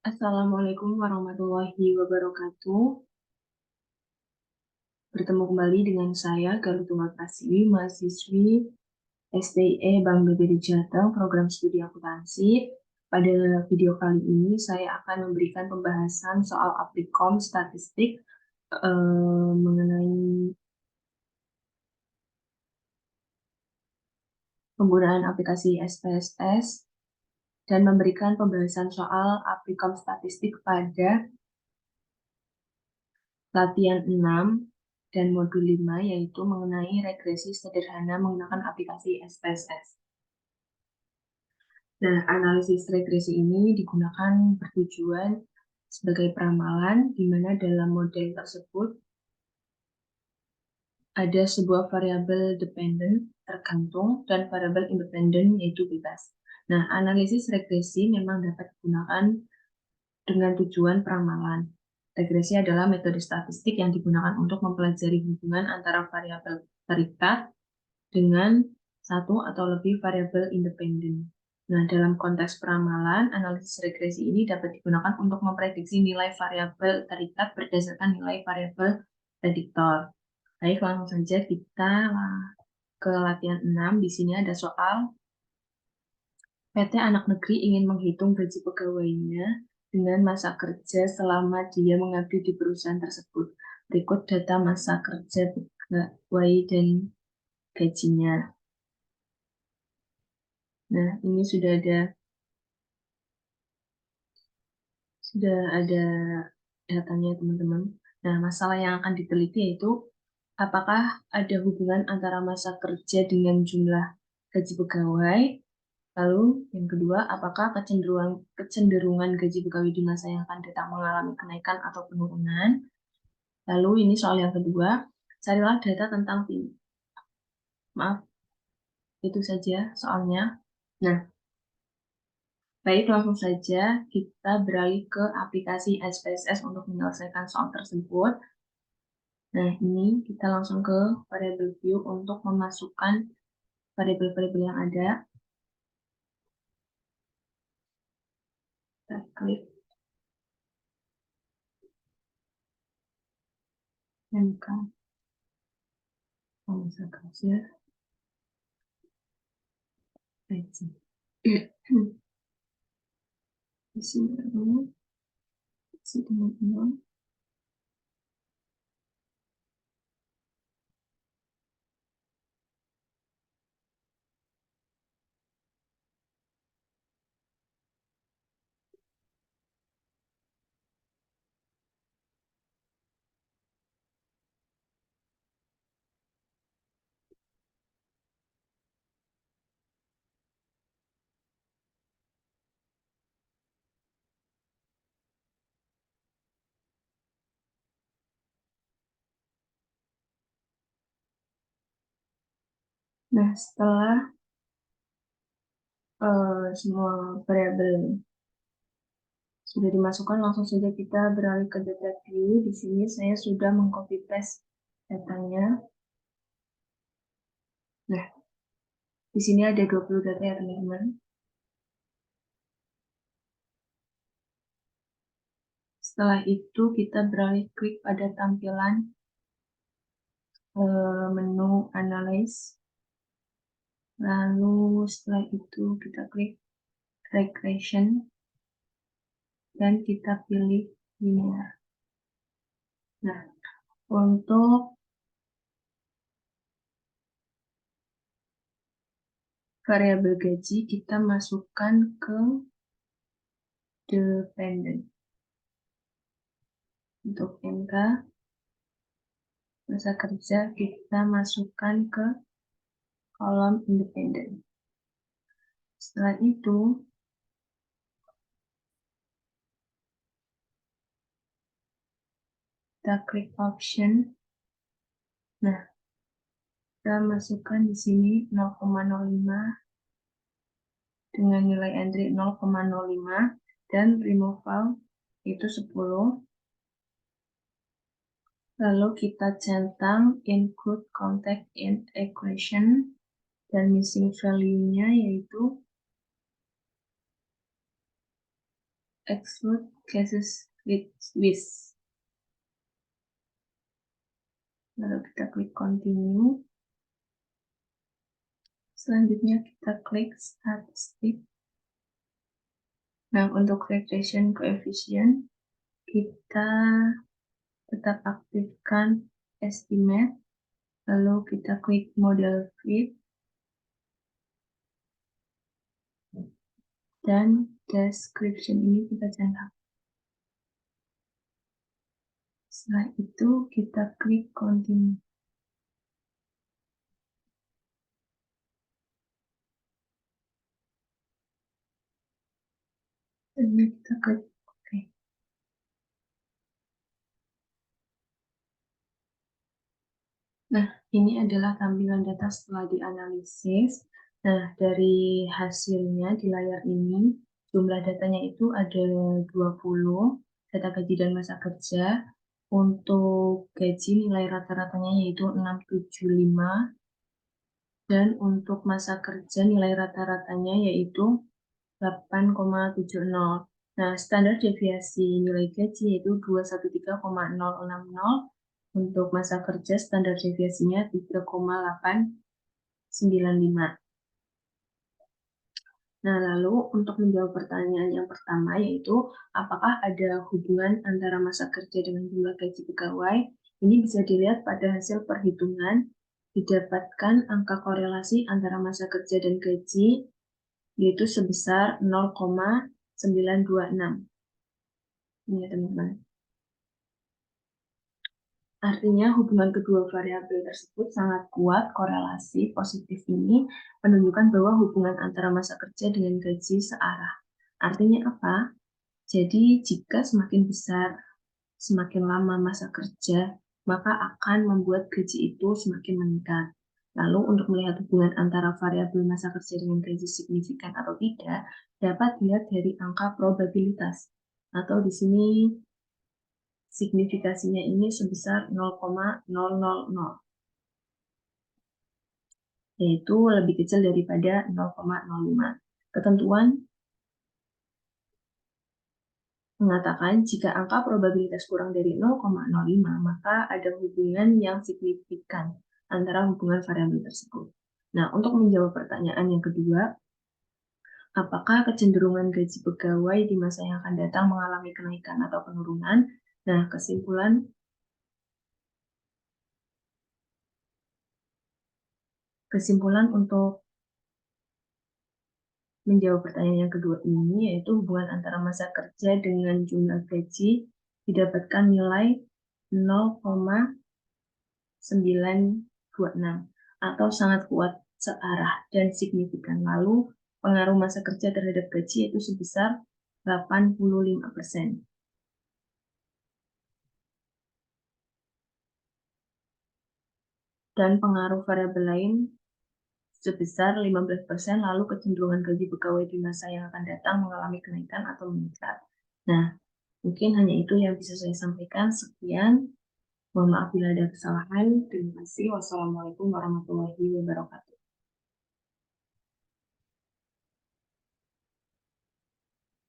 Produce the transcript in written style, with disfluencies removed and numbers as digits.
Assalamualaikum warahmatullahi wabarakatuh. Bertemu kembali dengan saya, Galuh Prasiwi, mahasiswi STIE Bank BPD Jateng, program studi akuntansi. Pada video kali ini, saya akan memberikan pembahasan soal applikom statistik mengenai penggunaan aplikasi SPSS dan memberikan pembahasan soal applikom statistik pada latihan 6 dan modul 5, yaitu mengenai regresi sederhana menggunakan aplikasi SPSS. Nah, analisis regresi ini digunakan bertujuan sebagai peramalan, di mana dalam model tersebut ada sebuah variabel dependent tergantung dan variabel independen yaitu bebas. Nah, analisis regresi memang dapat digunakan dengan tujuan peramalan. Regresi adalah metode statistik yang digunakan untuk mempelajari hubungan antara variabel terikat dengan satu atau lebih variabel independen. Nah, dalam konteks peramalan, analisis regresi ini dapat digunakan untuk memprediksi nilai variabel terikat berdasarkan nilai variabel prediktor. Baik, langsung saja kita ke latihan 6. Di sini ada soal PT Anak Negeri ingin menghitung gaji pegawainya dengan masa kerja selama dia mengabdi di perusahaan tersebut. Berikut data masa kerja pegawai dan gajinya. Nah, ini sudah ada datanya, teman-teman. Nah, masalah yang akan diteliti yaitu apakah ada hubungan antara masa kerja dengan jumlah gaji pegawai. Lalu yang kedua, apakah kecenderungan gaji pegawai di masa yang akan datang mengalami kenaikan atau penurunan. Lalu ini soal yang kedua, carilah data tentang maaf, itu saja soalnya. Nah, baik, langsung saja kita beralih ke aplikasi SPSS untuk menyelesaikan soal tersebut. Nah, ini kita langsung ke variable view untuk memasukkan variabel-variabel yang ada. Kita klik MK masa kerja gaji. Isi dulu, isi dengan Nah, setelah semua variabel sudah dimasukkan, langsung saja kita beralih ke data view. Di sini saya sudah mengcopy paste datanya. Nah, di sini ada 20 data ya, teman-teman. Setelah itu kita beralih klik pada tampilan menu analyze. Lalu setelah itu kita klik regression dan kita pilih linear. Nah, untuk variabel gaji kita masukkan ke dependent. Untuk MK masa kerja kita masukkan ke kolom independen. Setelah itu kita klik option. Nah, kita masukkan di sini 0,05 dengan nilai entry 0,05 dan removal itu 10. Lalu kita centang include contact in equation dan missing value-nya yaitu exclude cases with. Lalu kita klik continue. Selanjutnya kita klik statistik. Nah, untuk regression coefficient, kita tetap aktifkan estimate. Lalu kita klik model fit. Dan description ini kita centang. Setelah itu kita klik continue. Dan kita klik OK. Nah, ini adalah tampilan data setelah dianalisis. Nah, dari hasilnya di layar ini, jumlah datanya itu ada 20, data gaji dan masa kerja. Untuk gaji nilai rata-ratanya yaitu 675, dan untuk masa kerja nilai rata-ratanya yaitu 8,70. Nah, standar deviasi nilai gaji yaitu 213,060. Untuk masa kerja standar deviasinya 3,895. Nah, lalu untuk menjawab pertanyaan yang pertama yaitu apakah ada hubungan antara masa kerja dengan jumlah gaji pegawai? Ini bisa dilihat pada hasil perhitungan, didapatkan angka korelasi antara masa kerja dan gaji yaitu sebesar 0,926. Ini ya teman-teman. Artinya hubungan kedua variabel tersebut sangat kuat, korelasi positif ini menunjukkan bahwa hubungan antara masa kerja dengan gaji searah. Artinya apa? Jadi jika semakin besar, semakin lama masa kerja, maka akan membuat gaji itu semakin meningkat. Lalu untuk melihat hubungan antara variabel masa kerja dengan gaji signifikan atau tidak, dapat dilihat dari angka probabilitas. Atau di sini signifikasinya ini sebesar 0,000, yaitu lebih kecil daripada 0,05. Ketentuan mengatakan jika angka probabilitas kurang dari 0,05, maka ada hubungan yang signifikan antara hubungan variabel tersebut. Nah, untuk menjawab pertanyaan yang kedua, apakah kecenderungan gaji pegawai di masa yang akan datang mengalami kenaikan atau penurunan? Nah, kesimpulan untuk menjawab pertanyaan yang kedua ini yaitu hubungan antara masa kerja dengan jumlah gaji didapatkan nilai 0,926 atau sangat kuat, searah, dan signifikan. Lalu pengaruh masa kerja terhadap gaji yaitu sebesar 85%. Dan pengaruh variabel lain sebesar 15%, lalu kecenderungan gaji pegawai di masa yang akan datang mengalami kenaikan atau meningkat. Nah, mungkin hanya itu yang bisa saya sampaikan. Sekian. Mohon maaf bila ada kesalahan. Terima kasih. Wassalamualaikum warahmatullahi wabarakatuh.